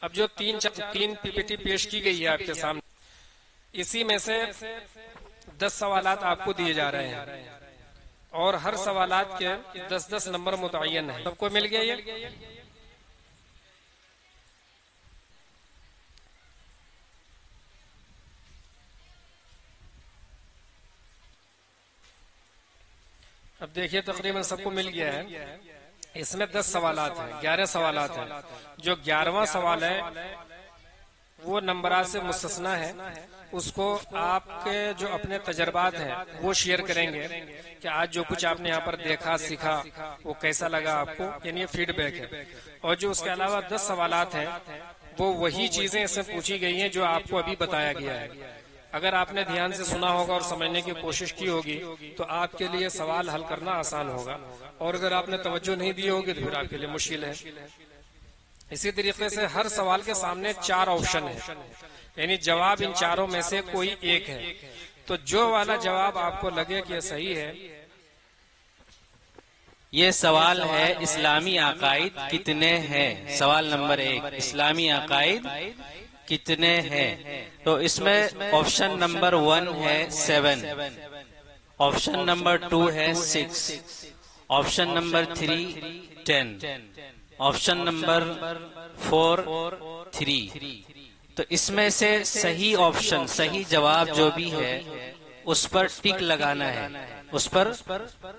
अब जो तीन पीपीटी पेश की गई है आपके सामने, इसी में से 10 सवालात आपको दिए जा रहे हैं और हर सवालात के 10-10 नंबर मुतय्यन है। सबको मिल गया ये? अब देखिए तकरीबन सबको मिल गया है। इसमें 10 सवालात हैं, 11 सवालात हैं। जो 11वां सवाल है वो नंबरात से मुस्तस्ना है। उसको आपके जो अपने तजर्बात हैं वो शेयर करेंगे कि आज जो कुछ आपने यहाँ पर देखा सीखा वो कैसा लगा आपको, यानी ये फीडबैक है। और जो उसके अलावा 10 सवालात हैं वो वही चीजें इसमें पूछी गई हैं जो आपको अभी बताया गया है। अगर आपने ध्यान से सुना होगा और समझने की कोशिश की होगी तो आपके लिए सवाल हल करना आसान होगा, और अगर आपने तवज्जो नहीं दी होगी तो फिर आपके लिए मुश्किल है। इसी तरीके से हर सवाल के सामने 4 ऑप्शन है, यानी जवाब इन चारों में से कोई एक है। तो जो वाला जवाब आपको लगे कि यह सही है। ये सवाल है इस्लामी अकायद कितने हैं। सवाल नंबर 1, इस्लामी अकायद कितने हैं। तो इसमें ऑप्शन नंबर 1 है 7, ऑप्शन नंबर 2 है 6, ऑप्शन नंबर 3 10, ऑप्शन नंबर 4 3। तो इसमें से सही ऑप्शन, सही जवाब जो भी है उस पर टिक लगाना है, उस पर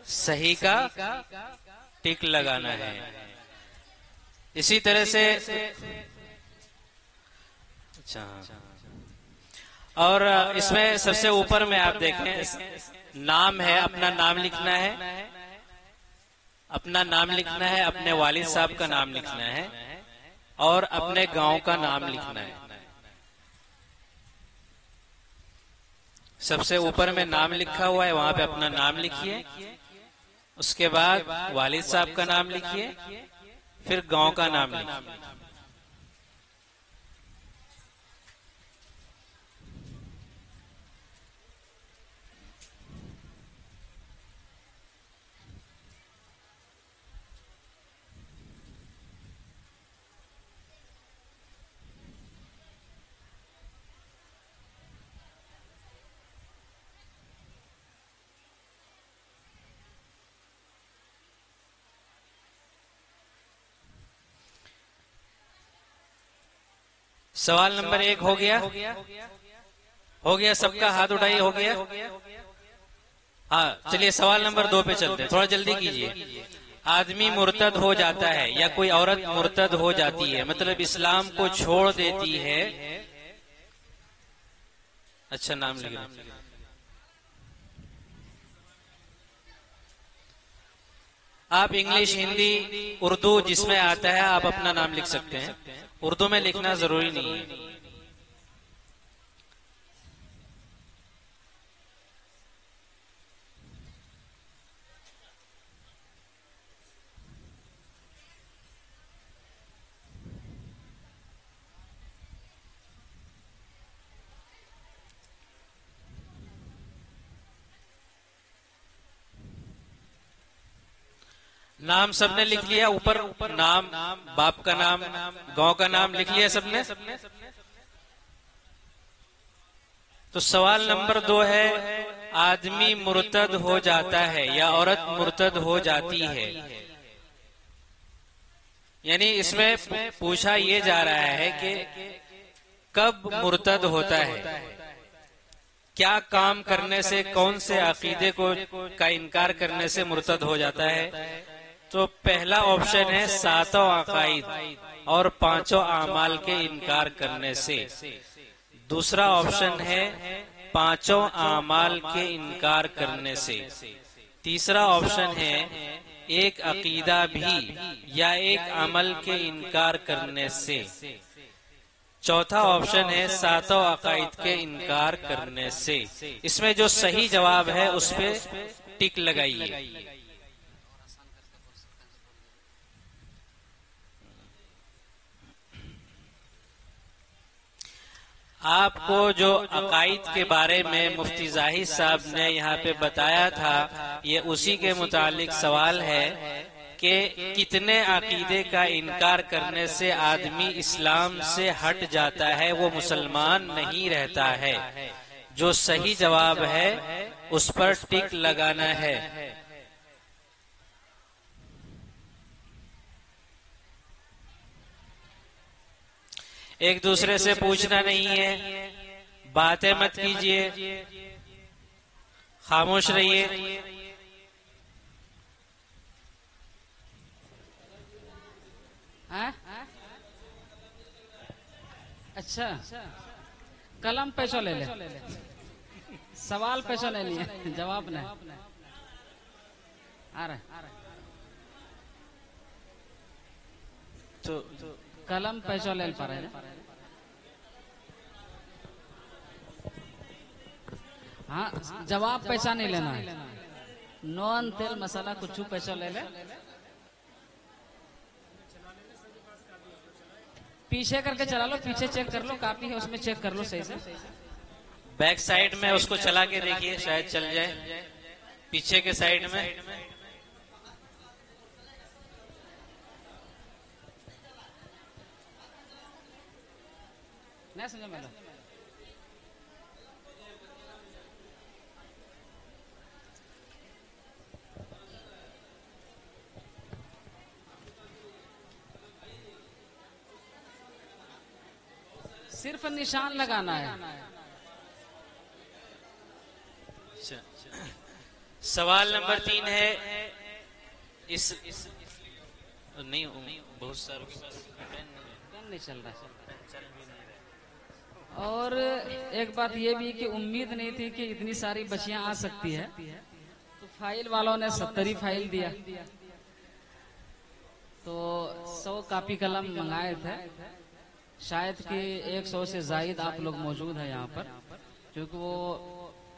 सही का टिक लगाना है। इसी तरह से अच्छा, और इसमें सबसे ऊपर में आप देखें नाम है, अपना नाम लिखना है, अपना नाम लिखना है, अपने वालिद साहब का नाम लिखना है और अपने गांव का नाम लिखना है। सबसे ऊपर में नाम लिखा हुआ है, वहां पे अपना नाम लिखिए, उसके बाद वालिद साहब का नाम लिखिए, फिर गांव का नाम लिखिए। सवाल नंबर 1 हो गया, हो गया सबका हाथ उठाइए, हो गया। हाँ, चलिए सवाल नंबर 2 पे चलते हैं, थोड़ा जल्दी कीजिए। आदमी मुर्तद हो जाता है या कोई औरत मुर्तद हो जाती है, मतलब इस्लाम को छोड़ देती है। अच्छा, नाम लिखना। आप इंग्लिश, हिंदी, उर्दू जिसमें आता है आप अपना नाम लिख सकते हैं, उर्दू में लिखना जरूरी नहीं है। नाम सबने लिख लिया, ऊपर नाम, बाप का नाम, गांव का नाम लिख लिया सबने। तो सवाल नंबर 2 है आदमी मुर्तद हो जाता है या औरत मुर्तद हो जाती है, यानी इसमें पूछा ये जा रहा है कि कब मुर्तद होता है, क्या काम करने से, कौन से अकीदे का इनकार करने से मुर्तद हो जाता है। तो पहला ऑप्शन है 7 अकायद और 5 आमाल के इनकार करने से। दूसरा ऑप्शन है 5 आमाल के इनकार करने से। तीसरा ऑप्शन है एक अकीदा भी या एक अमल के इनकार करने से। चौथा ऑप्शन है 7 अकायद के इनकार करने से। इसमें जो सही जवाब है उस पे टिक लगाइए। आपको जो अकायद के बारे में मुफ्ती जाहिद साहब ने यहाँ पे बताया था, ये उसी के मुतालिक सवाल है कि कितने अकीदे का इनकार करने से आदमी इस्लाम से हट जाता है, वो मुसलमान नहीं रहता है। जो सही जवाब है उस पर टिक लगाना है। एक दूसरे से पूछना नहीं है, बातें मत कीजिए, खामोश रहिए। अच्छा, कलम पैसा ले ले, सवाल पैसा ले लिए, जवाब नहीं आ रहा। तो कलम पैसा ले पा रहे। हाँ, जवाब पैसा नहीं लेना है। नॉन तेल मसाला कुछ पैसा ले ले। पीछे करके चला लो, पीछे चेक कर लो, कापी है उसमें चेक कर लो सही से। बैक साइड में उसको चला के देखिए, शायद चल जाए। पीछे के साइड में नहीं समझा मैं। सिर्फ निशान लगाना है। सवाल नंबर 3 है, इस नहीं बहुत सारों के पास पेन नहीं चल रहा। और एक बात ये भी कि उम्मीद नहीं थी कि इतनी सारी बच्चियां आ सकती है, तो फाइल वालों ने 70 फाइल दिया, तो 100 कापी कलम मंगाए थे। शायद कि 100 से जायद आप लोग मौजूद हैं यहाँ पर, क्योंकि वो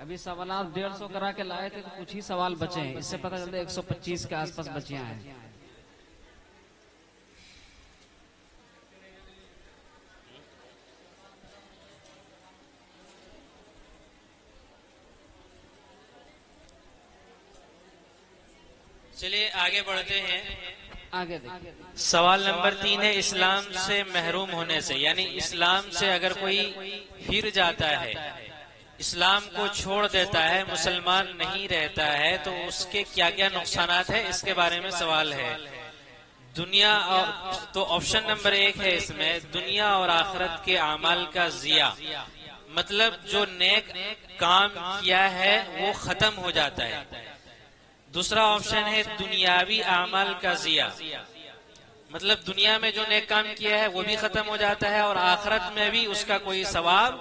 अभी सवाल 150 करा के लाए थे, तो कुछ ही सवाल बचे हैं। इससे पता चलता है 125 के आसपास बच्चियां हैं। चलिए आगे बढ़ते हैं। आगे देखिए, सवाल नंबर 3 है, इस्लाम से महरूम होने से, यानी इस्लाम से अगर कोई फिर जाता है, इस्लाम को छोड़ देता है, मुसलमान नहीं रहता है, तो उसके क्या क्या नुकसानात है, इसके बारे में सवाल है। दुनिया और, तो ऑप्शन नंबर 1 है इसमें, दुनिया और आखिरत के अमाल का जिया, मतलब जो नेक काम किया है वो खत्म हो जाता है। दूसरा ऑप्शन है दुनियावी आमाल का जिया, मतलब दुनिया में जो नेक काम किया है वो भी खत्म हो जाता है और आखिरत में भी उसका कोई सवाब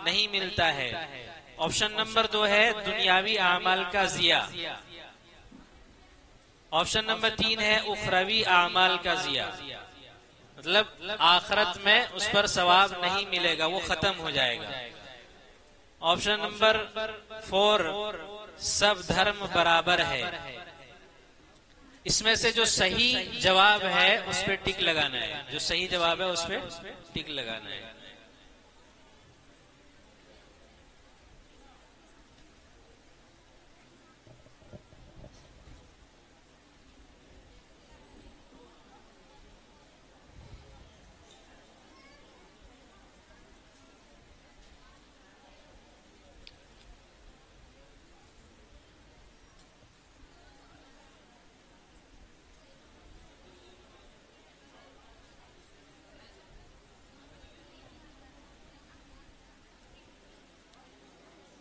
नहीं मिलता है। ऑप्शन नंबर 2 है दुनियावी आमाल का जिया। ऑप्शन नंबर 3 है उखरवी आमाल का जिया, मतलब आखिरत में उस पर सवाब नहीं मिलेगा, वो खत्म हो जाएगा। ऑप्शन नंबर 4 सब धर्म बराबर है। इसमें से जो सही जवाब है उस पर टिक लगाना है, जो सही जवाब है उस पर टिक लगाना है।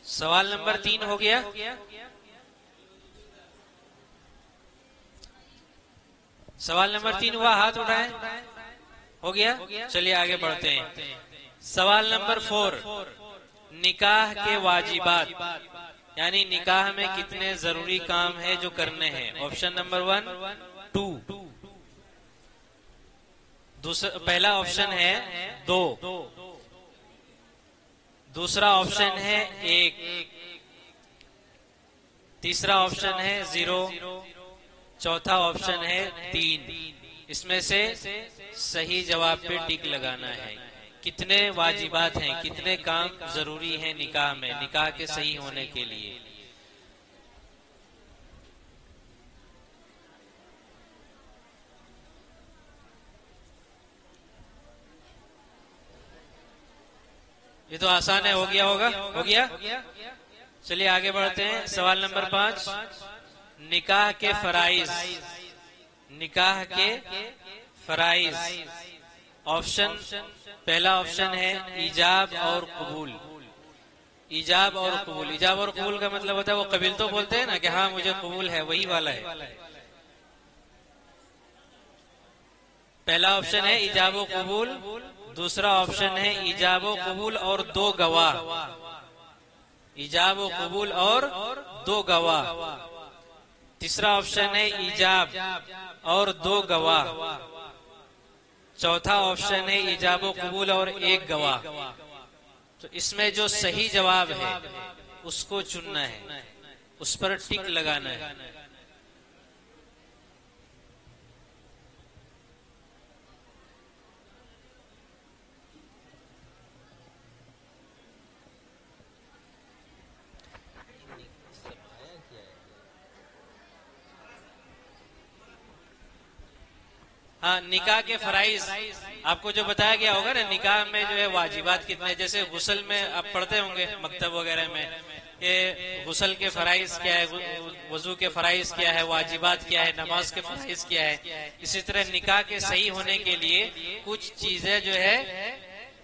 सवाल नंबर 3 हो गया। सवाल नंबर 3 हुआ, हाथ उठाएं। हो गया, चलिए आगे बढ़ते हैं। सवाल नंबर 4, निकाह के वाजिबात, यानी निकाह में कितने जरूरी काम है जो करने हैं। ऑप्शन नंबर 1, 2, पहला ऑप्शन है 2, दूसरा ऑप्शन है 1, तीसरा ऑप्शन है 0, चौथा ऑप्शन है 3। इसमें से सही जवाब पे टिक लगाना है। कितने वाजिबात हैं, कितने काम जरूरी हैं निकाह में, निकाह के सही होने के लिए। ये तो आसान है, हो गया होगा, हो गया। चलिए आगे बढ़ते हैं। सवाल नंबर 5, निकाह के फराइज। निकाह के फराइज। ऑप्शन, पहला ऑप्शन है ईजाब और कबूल। ईजाब और कबूल। ईजाब और कबूल का मतलब होता है, वो कबील तो बोलते हैं ना कि हाँ मुझे कबूल है, वही वाला है। पहला ऑप्शन है ईजाब और कबूल। दूसरा ऑप्शन है ईजाब और कबूल और 2 गवाह। ईजाब और कबूल और 2 गवाह। तीसरा ऑप्शन है ईजाब और 2 गवाह। चौथा ऑप्शन है ईजाब और कबूल और 1 गवाह। तो इसमें जो सही जवाब है उसको चुनना है, उस पर टिक लगाना है। हाँ, निकाह के फराइज आपको जो बताया गया होगा ना, निकाह में जो है वाजिबात कितने, जैसे गुस्ल में आप पढ़ते होंगे मकतब वगैरह में, ये गुस्ल के फराइज क्या है, वजू के फराइज क्या है, वाजिबात क्या है, नमाज के फराइज क्या है। इसी तरह निकाह के सही होने के लिए कुछ चीजें जो है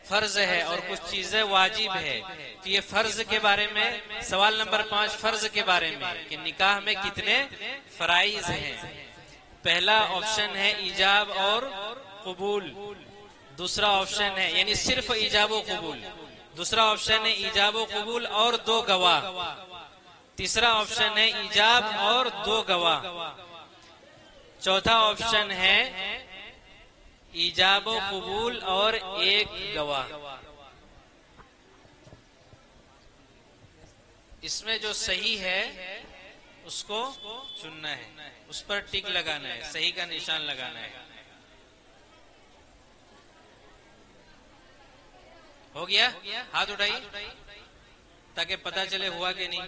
फर्ज है और कुछ चीजें वाजिब है। तो ये फर्ज के बारे में सवाल नंबर 5 फर्ज के बारे में कि निकाह में कितने फराइज हैं। पहला ऑप्शन है ईजाब और कबूल। दूसरा ऑप्शन है यानी सिर्फ ईजाब और कबूल। दूसरा ऑप्शन है ईजाब और कबूल और 2 गवाह। तीसरा ऑप्शन है ईजाब और 2 गवाह। चौथा ऑप्शन है ईजाब और कबूल और 1 गवाह। इसमें जो सही है उसको चुनना है, उस पर टिक लगाना है, सही का निशान लगाना है। हो गया? हाथ उठाइए ताकि पता चले हुआ कि नहीं।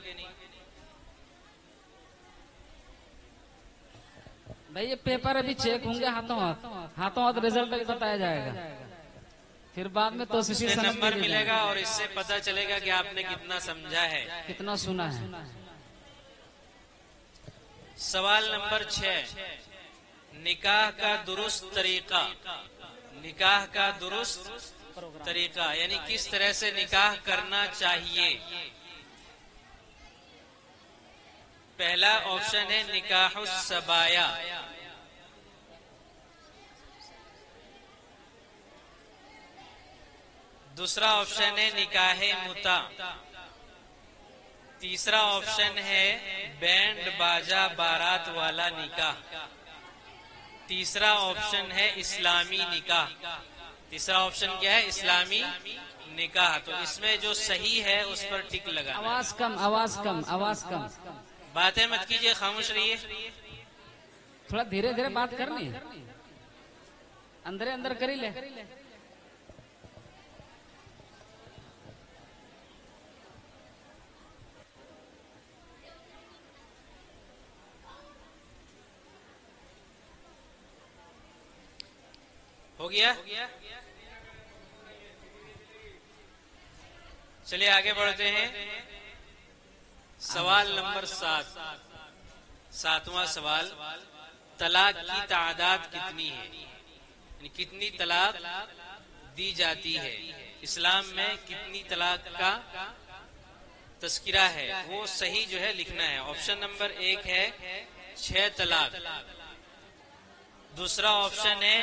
भाई ये पेपर अभी चेक होंगे हाथों हाथ रिजल्ट भी बताया जाएगा, फिर बाद में तो नंबर मिलेगा और इससे पता चलेगा कि आपने कितना समझा है, कितना सुना है। सवाल नंबर 6, निकाह का दुरुस्त तरीका। निकाह का दुरुस्त तरीका यानी किस तरह से निकाह करना चाहिए। पहला ऑप्शन है निकाहुस सबाया। दूसरा ऑप्शन है निकाहे मुता। तीसरा ऑप्शन है बैंड बाजा बारात वाला निकाह। तीसरा ऑप्शन है इस्लामी निकाह। तीसरा ऑप्शन क्या है? इस्लामी निकाह। तो इसमें जो सही है उस पर टिक लगाना। आवाज कम, आवाज कम, आवाज कम। बातें मत कीजिए, खामोश रहिए। थोड़ा धीरे धीरे बात करनी, अंदर अंदर करी ले। हो गया? चलिए आगे बढ़ते हैं। सवाल नंबर 7, 7वां सवाल, तलाक की तादाद कितनी है, यानी कितनी तलाक दी जाती है। इस्लाम में कितनी तलाक का तस्किरा है वो सही जो है लिखना है। ऑप्शन नंबर 1 है 6 तलाक। दूसरा ऑप्शन है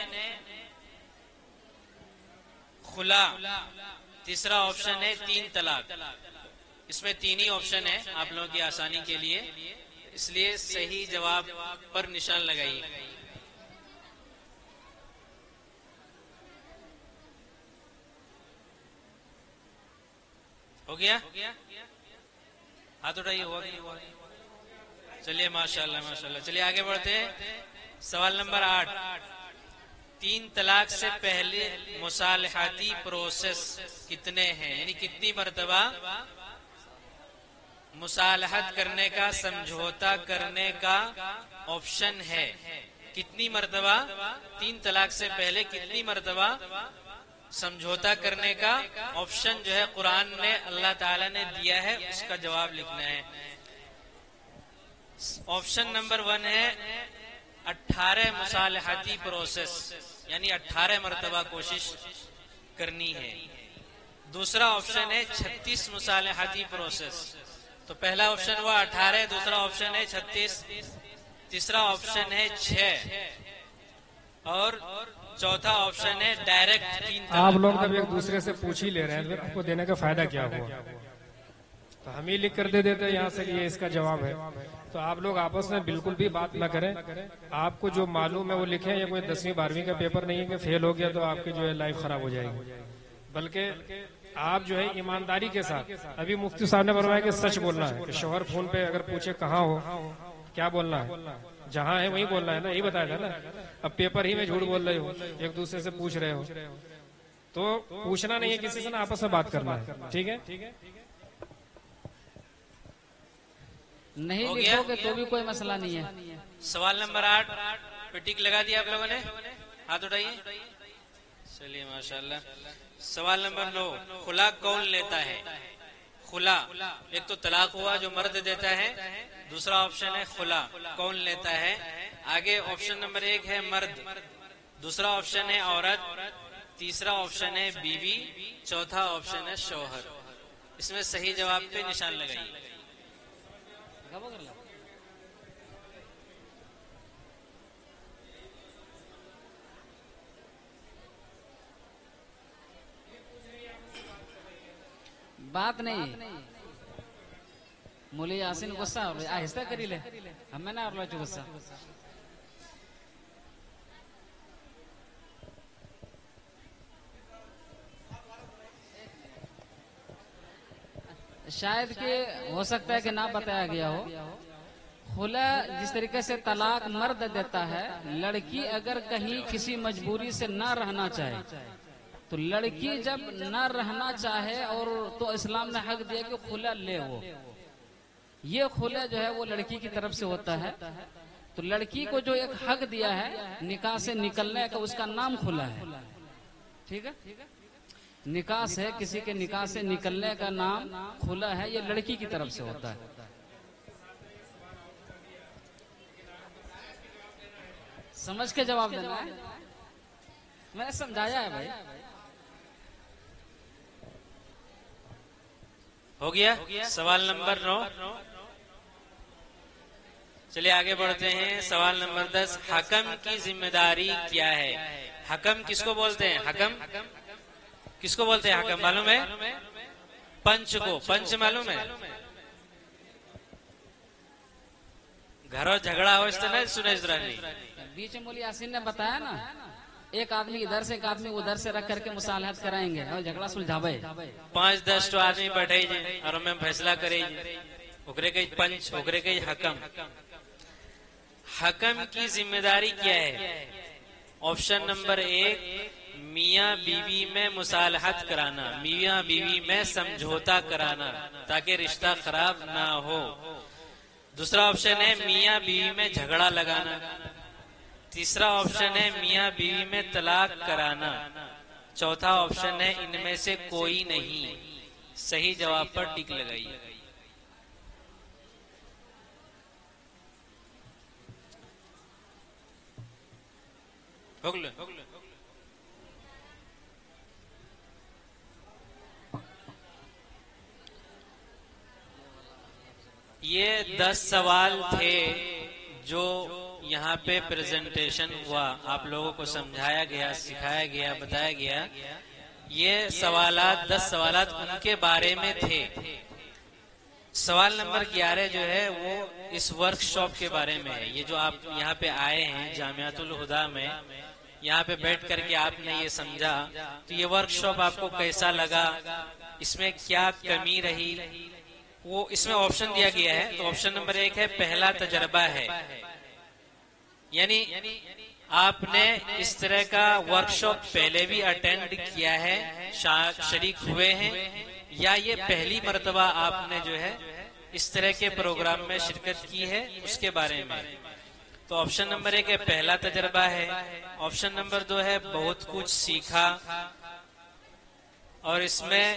खुला। तीसरा ऑप्शन है 3 तलाक। इसमें 3 ही ऑप्शन है आप लोगों की आसानी के लिए, इसलिए सही जवाब पर निशान लगाइए। हो गया? हाथ उठाइए। हुआ? चलिए माशाल्लाह माशाल्लाह। चलिए आगे बढ़ते हैं। सवाल नंबर 8, 3 तलाक से पहले मुसालहाती प्रोसेस कितने हैं, यानी कितनी मर्तबा मुसालहत करने का, समझौता करने का ऑप्शन है। कितनी मर्तबा 3 तलाक से पहले कितनी मर्तबा समझौता करने का ऑप्शन जो है कुरान ने, अल्लाह ताला ने दिया है, उसका जवाब लिखना है। ऑप्शन नंबर 1 है 18 मुसालहती प्रोसेस, यानी 18 मरतबा कोशिश करनी है। दूसरा ऑप्शन है 36 मुसालहती प्रोसेस। तो पहला ऑप्शन हुआ 18, दूसरा ऑप्शन है 36, तीसरा ऑप्शन है 6 और चौथा ऑप्शन है डायरेक्ट 3 तलाक। आप लोग जब एक दूसरे से पूछ ही ले रहे हैं, फिर आपको देने का फायदा क्या हुआ? तो हम ही लिख कर दे देते हैं यहाँ से कि ये इसका जवाब है। तो आप लोग आपस में बिल्कुल भी बात न करें। आपको जो मालूम है वो लिखें। ये कोई 10वीं 12वीं का पेपर नहीं है कि फेल हो गया तो आपकी जो है लाइफ खराब हो जाएगी। बल्कि आप जो है ईमानदारी के साथ, अभी मुफ्ती साहब ने फरमाया कि सच बोलना है। कि शोहर फोन पे अगर पूछे कहाँ हो, क्या बोलना है? जहाँ है वहीं बोलना है ना, यही बताया था ना। अब पेपर ही में झूठ बोल रहे हो, एक दूसरे से पूछ रहे हो, तो पूछना नहीं है किसी से ना, आपस में बात करना है। ठीक है, नहीं लिखोगे तो भी कोई मसला नहीं है। सवाल नंबर 8 पे टिक लगा दिया आप लोगों ने, हाथ उठाइए। चलिए माशाल्लाह। सवाल नंबर 9, खुला कौन लेता है? खुला, एक तो तलाक हुआ जो मर्द देता है, दूसरा ऑप्शन है खुला कौन लेता है। आगे ऑप्शन नंबर 1 है मर्द, दूसरा ऑप्शन है औरत, तीसरा ऑप्शन है बीवी, चौथा ऑप्शन है शौहर। इसमें सही जवाब पे निशान लगाइए। बात नहीं मोली यासिन गुस्सा आहिस्ता करी ले, हमें ना और गुस्सा। शायद कि हो सकता है कि ना बताया गया हो। खुला जिस तरीके से तलाक मर्द देता है, लड़की अगर कहीं किसी मजबूरी से ना रहना चाहे, तो लड़की जब न रहना चाहे और तो इस्लाम ने हक दिया कि खुला ले। वो ये खुला जो है वो लड़की की तरफ से होता है। तो लड़की को जो एक हक दिया है निकाह से निकलने का, उसका नाम खुला है। ठीक है, निकाह से, किसी के निकाह से निकलने का नाम खुला है। ये लड़की की तरफ से होता है। समझ के जवाब देना है, मैंने समझाया है भाई। हो गया सवाल नंबर 9। चलिए आगे बढ़ते हैं। सवाल नंबर 10, हकम की जिम्मेदारी क्या है? हकम किसको बोलते हैं? हकम किसको बोलते हैं? हकम मालूम है? पंच को। पंच मालूम है? घर और झगड़ा हो इस तरह सुने इस तरह नहीं। बीच में मौली यासीन ने बताया ना, एक आदमी इधर से एक आदमी उधर से रख करके मुसालहत कराएंगे और झगड़ा सुलझावे। 5-10 तो आदमी बैठे और हमें फैसला करे, ओकरे के पंच, ओकरे के हकम। हकम की जिम्मेदारी क्या है? ऑप्शन नंबर 1, मियाँ बीवी में मुसालहत कराना, मियाँ बीवी में समझौता कराना ताकि रिश्ता खराब ना हो। दूसरा ऑप्शन है मियाँ बीवी में झगड़ा लगाना। तीसरा ऑप्शन है मियाँ बीवी में तलाक कराना। चौथा ऑप्शन है इनमें से कोई नहीं। सही जवाब पर टिक लगाइए। ये 10 सवाल थे जो यहाँ पे प्रेजेंटेशन हुआ, आप लोगों को समझाया गया, सिखाया गया, बताया गया। ये सवालात 10 सवालात उनके बारे में थे। सवाल नंबर 11 जो है वो इस वर्कशॉप के बारे में है। ये जो आप यहाँ पे आए हैं जामियातुल हुदा में, यहाँ पे बैठ करके आपने ये समझा, तो ये वर्कशॉप आपको कैसा लगा, इसमें क्या कमी रही, वो इसमें ऑप्शन दिया गया है। तो ऑप्शन नंबर 1 है पहला तजर्बा है, यानी आपने इस तरह का वर्कशॉप पहले भी अटेंड किया है, शरीक हुए हैं, या ये पहली मर्तबा आपने जो है इस तरह के प्रोग्राम में शिरकत की है, उसके बारे में। तो ऑप्शन नंबर 1 है पहला तजर्बा है। ऑप्शन नंबर 2 है बहुत कुछ सीखा। और इसमें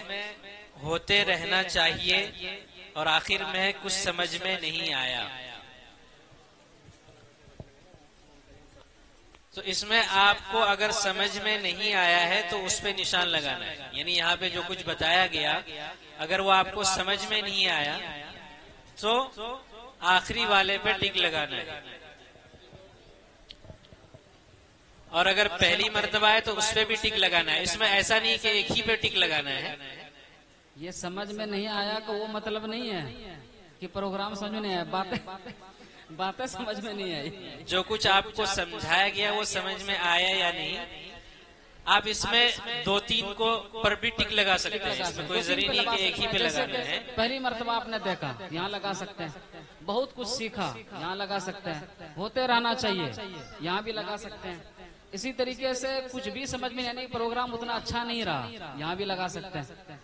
होते रहना चाहिए और आखिर में कुछ समझ में नहीं आया। तो इसमें आपको अगर समझ में नहीं आया है तो उस पे निशान लगाना है, यानी यहाँ पे जो कुछ बताया गया अगर वो आपको समझ में नहीं आया तो आखिरी वाले पे टिक लगाना है, और अगर पहली मर्तबा है तो उस पे भी टिक लगाना है। इसमें ऐसा नहीं कि एक ही पे टिक लगाना है। ये समझ में नहीं आया तो वो मतलब नहीं है कि प्रोग्राम समझ में नहीं आया, बातें समझ में नहीं आई। जो कुछ आपको समझाया गया वो समझ में आया या नहीं, आप इसमें 2-3 को पर भी टिक लगा सकते हैं। इसमें कोई जरूरी नहीं कि एक ही पे लगाना है। पहली मर्तबा आपने देखा, यहाँ लगा सकते हैं। बहुत कुछ सीखा, यहाँ लगा सकते हैं। होते रहना चाहिए, यहाँ भी लगा सकते हैं। इसी तरीके से कुछ भी समझ में नहीं, प्रोग्राम उतना अच्छा नहीं रहा, यहाँ भी लगा सकते हैं।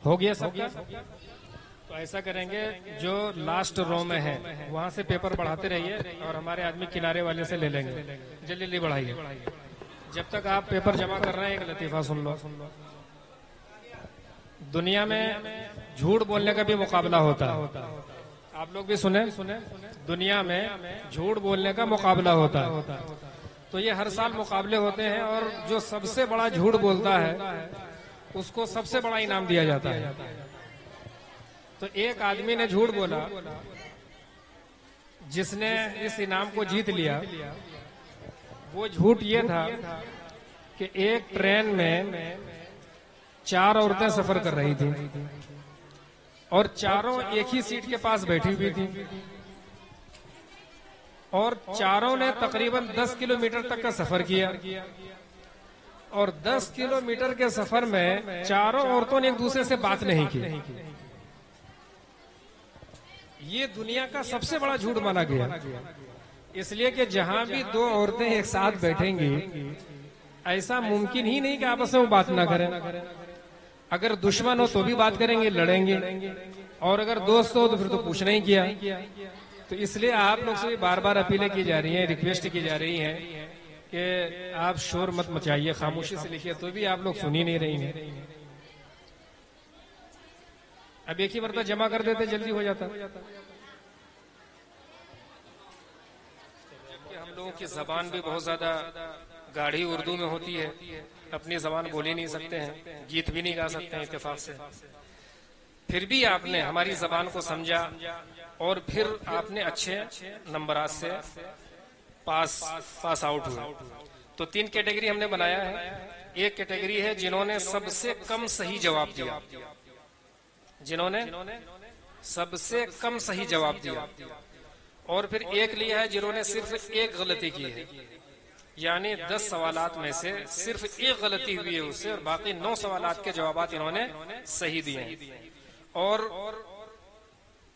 हो गया सब? तो ऐसा करेंगे, जो लास्ट रो में है वहां से पेपर बढ़ाते रहिए और हमारे आदमी किनारे वाले से ले लेंगे। जल्दी जल्दी बढ़ाइए। जब तक आप पेपर जमा कर रहे हैं एक लतीफा सुन लो। दुनिया में झूठ बोलने का भी मुकाबला होता है, आप लोग भी सुने। दुनिया में झूठ बोलने का मुकाबला होता है। तो ये हर साल मुकाबले होते हैं और जो सबसे बड़ा झूठ बोलता है उसको सबसे बड़ा इनाम दिया जाता है। तो एक आदमी ने झूठ बोला, जिसने इस इनाम को जीत लिया। वो झूठ ये था कि एक ट्रेन में 4 औरतें सफर कर रही थी और चारों एक ही सीट के पास बैठी हुई थी और चारों ने तकरीबन 10 किलोमीटर तक का सफर किया और 10 किलोमीटर के सफर में चारों औरतों ने एक दूसरे से बात नहीं की। ये दुनिया का सबसे बड़ा झूठ माना गया, इसलिए कि जहां भी 2 औरतें एक साथ बैठेंगी ऐसा मुमकिन ही नहीं कि आपस में वो बात ना करें। अगर दुश्मन हो तो भी बात करेंगे, लड़ेंगे, और अगर दोस्त हो तो फिर तो पूछना ही किया। तो इसलिए आप लोग से बार बार अपीलें की जा रही हैं, रिक्वेस्ट की जा रही हैं कि आप शोर मत मचाइए, खामोशी से लिखिए, तो भी आप लोग सुन ही नहीं रही हैं। अब एक ही मरतबा जमा कर देते जल्दी हो जाता। हम लोगों की जबान भी बहुत ज्यादा गाढ़ी उर्दू में होती है, अपनी जबान बोल ही नहीं सकते हैं, गीत भी नहीं गा सकते हैं इत्तेफाक से। फिर भी आपने हमारी जबान को समझा और फिर आपने अच्छे नंबरात से पास आउट हुए। तो 3 कैटेगरी हमने बनाया है। एक कैटेगरी है जिन्होंने सबसे कम सही जवाब दिया, जिन्होंने सबसे कम सही जवाब दिया, और फिर एक लिया है जिन्होंने सिर्फ एक गलती की है, यानी 10 सवालात में से सिर्फ एक गलती हुई है उससे, और बाकी 9 सवालात के जवाबात इन्होंने सही दिए हैं। और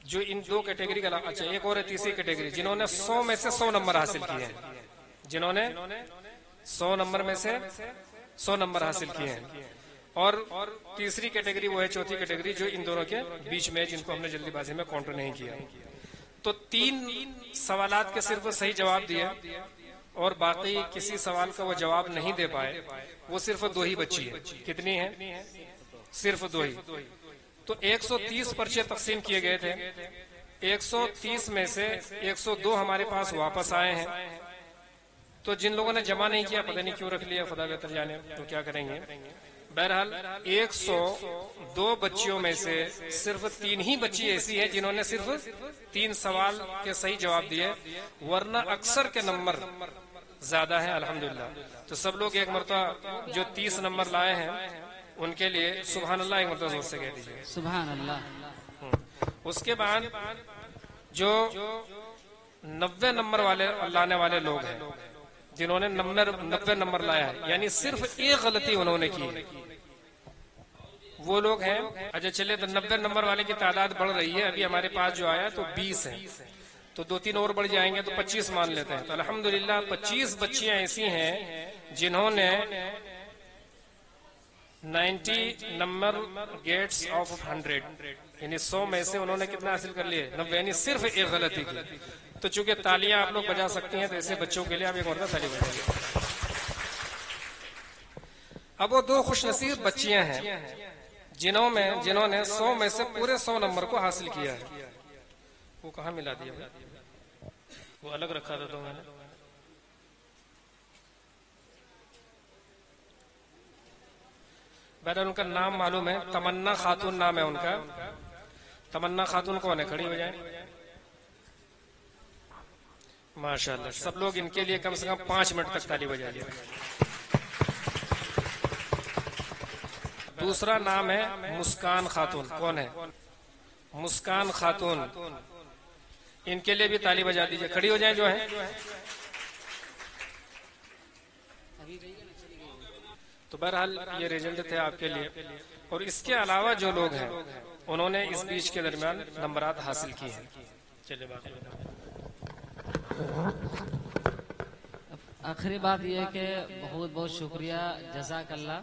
जो इन 2 कैटेगरी का, अच्छा एक और है तीसरी कैटेगरी, जिन्होंने 100 में से 100 नंबर हासिल किए हैं, जिन्होंने 100 नंबर में से 100 नंबर हासिल किए हैं। और तीसरी कैटेगरी वो है, चौथी कैटेगरी, जो इन दोनों के बीच में, जिनको हमने जल्दीबाजी में काउंटर नहीं किया। तो 3 सवालात के सिर्फ सही जवाब दिए और बाकी किसी सवाल का वो जवाब नहीं दे पाए, वो सिर्फ 2 ही बच्ची है। कितनी है? सिर्फ 2 ही। तो 130 पर्चे तकसीम किए गए थे, 130 में से 102 हमारे पास वापस आए हैं। तो जिन लोगों ने जमा नहीं किया, पता नहीं क्यों रख लिया, खुदा बेहतर जाने, तो क्या करेंगे। बहरहाल 102 बच्चियों में से सिर्फ 3 ही बच्ची ऐसी है जिन्होंने सिर्फ 3 सवाल के सही जवाब दिए, वरना अक्सर के नंबर ज्यादा है अल्हम्दुलिल्लाह। तो सब लोग एक मरतबा जो 30 नंबर लाए हैं उनके लिए सुभान अल्लाह एक मरतबा जोर से कह दीजिए सुभान अल्लाह। उसके बाद जो 90 नंबर वाले लाने वाले लोग हैं, जिन्होंने 90 नंबर लाया है, यानी सिर्फ एक गलती उन्होंने की है, वो लोग हैं। अच्छा चलिए, तो 90 नंबर वाले की तादाद बढ़ रही है। अभी हमारे पास जो आया तो 20 है, तो 2-3 और बढ़ जाएंगे तो 25 मान लेते हैं। तो अल्हम्दुलिल्लाह 25 बच्चियां ऐसी हैं जिन्होंने 90 नंबर गेट्स ऑफ 100, यानी 100 में से उन्होंने कितना हासिल कर लिए? 90, यानी सिर्फ एक गलती की। तो चूंकि तालियां आप लोग बजा सकती हैं, तो ऐसे बच्चों के लिए आप एक मरतबा ताली बजाइए। अब वो 2 खुशनसीब बच्चियां हैं जिन्होंने 100 में से पूरे 100 नंबर को हासिल किया है। वो कहाँ मिला दिया भाई? वो अलग रखा था तो मैंने। बहरहाल उनका नाम मालूम है, तमन्ना खातून नाम है उनका। तमन्ना खातून कौन है? खड़ी हो जाए। माशाल्लाह, सब लोग इनके लिए कम से कम 5 मिनट तक ताली बजाइए। दूसरा नाम है मुस्कान खातून। कौन है? मुस्कान खातून। इनके लिए भी ताली बजा दीजिए। खड़ी हो जाए जो है। तो बहरहाल ये रिजल्ट थे आपके लिए। और इसके अलावा जो लोग हैं उन्होंने इस बीच के दरमियान नंबरात हासिल किए हैं। चलिए बाकी आखिरी बात यह है कि बहुत बहुत शुक्रिया, जज़ाकल्लाह।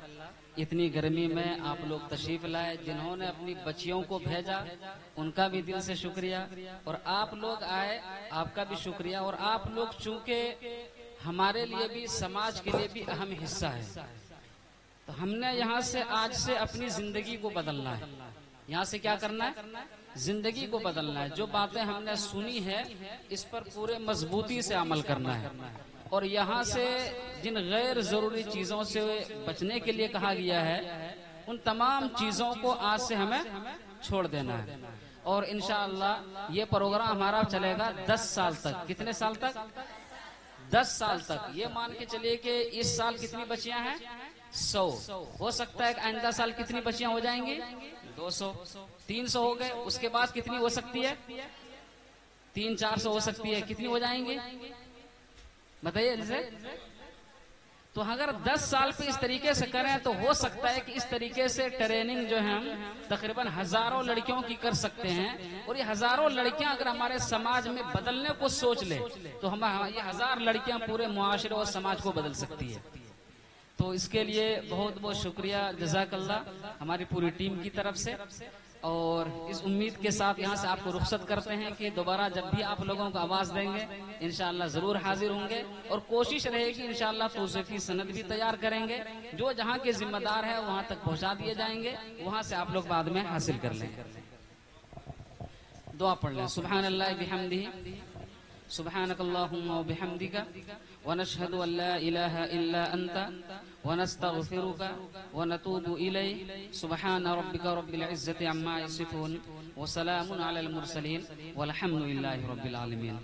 इतनी गर्मी में आप लोग तशरीफ लाए, जिन्होंने अपनी बच्चियों को भेजा उनका भी दिल से शुक्रिया, और आप लोग आए आपका भी शुक्रिया। और आप लोग चूंकि हमारे लिए भी, समाज के लिए भी अहम हिस्सा है, तो हमने यहाँ से आज से अपनी जिंदगी को बदलना है। यहाँ से क्या करना है? जिंदगी को बदलना है। जो बातें हमने सुनी है इस पर पूरे मजबूती से अमल करना है। और यहाँ से जिन गैर जरूरी चीजों से बचने के लिए कहा गया है, उन तमाम चीजों को आज से हमें छोड़ देना है। और इंशाअल्लाह ये प्रोग्राम हमारा चलेगा 10 साल तक। कितने साल तक? 10 साल तक। ये मान के चलिए कि इस साल कितनी बच्चियां हैं? 100। हो सकता है कि आइंदा साल कितनी बच्चियां हो जाएंगी? 200, 300 हो गए। उसके बाद कितनी हो सकती है? 300-400 हो सकती है। कितनी हो जाएंगी बताइए इनसे। तो अगर 10 साल पे इस तरीके से करें तो हो सकता है कि इस तरीके से ट्रेनिंग जो है हम तकरीबन हजारों लड़कियों की कर सकते हैं। और ये हजारों लड़कियां अगर हमारे समाज में बदलने को सोच ले तो हम ये 1000 लड़कियां पूरे मुआशरे और समाज को बदल सकती है। तो इसके लिए बहुत बहुत शुक्रिया, जज़ाकल्लाह हमारी पूरी टीम की तरफ से। और इस उम्मीद के साथ यहाँ से आपको रुखसत करते हैं कि दोबारा जब भी आप लोगों को आवाज देंगे इंशाअल्लाह जरूर हाजिर होंगे। और कोशिश रहेगी इंशाअल्लाह तौसीफी सनद भी तैयार करेंगे। जो जहाँ के जिम्मेदार है वहाँ तक पहुँचा दिए जाएंगे, वहाँ से आप लोग बाद में हासिल कर लेंगे। दुआ पढ़ लें। सुब्हानल्लाह बिहम्दिही, सुब्हानकल्लाहुम्मा व बिहम्दिका, व नशहदु अल्ला इलाहा इल्ला अंता, व नस्तगफिरुका व नतूबु इलैक। सुब्हान रब्बिका रब्बिल इज्जति अम्मा यसिफून, व सलामुन अलल मुरसलीन, वल्हम्दुलिल्लाहि रब्बिल आलमीन।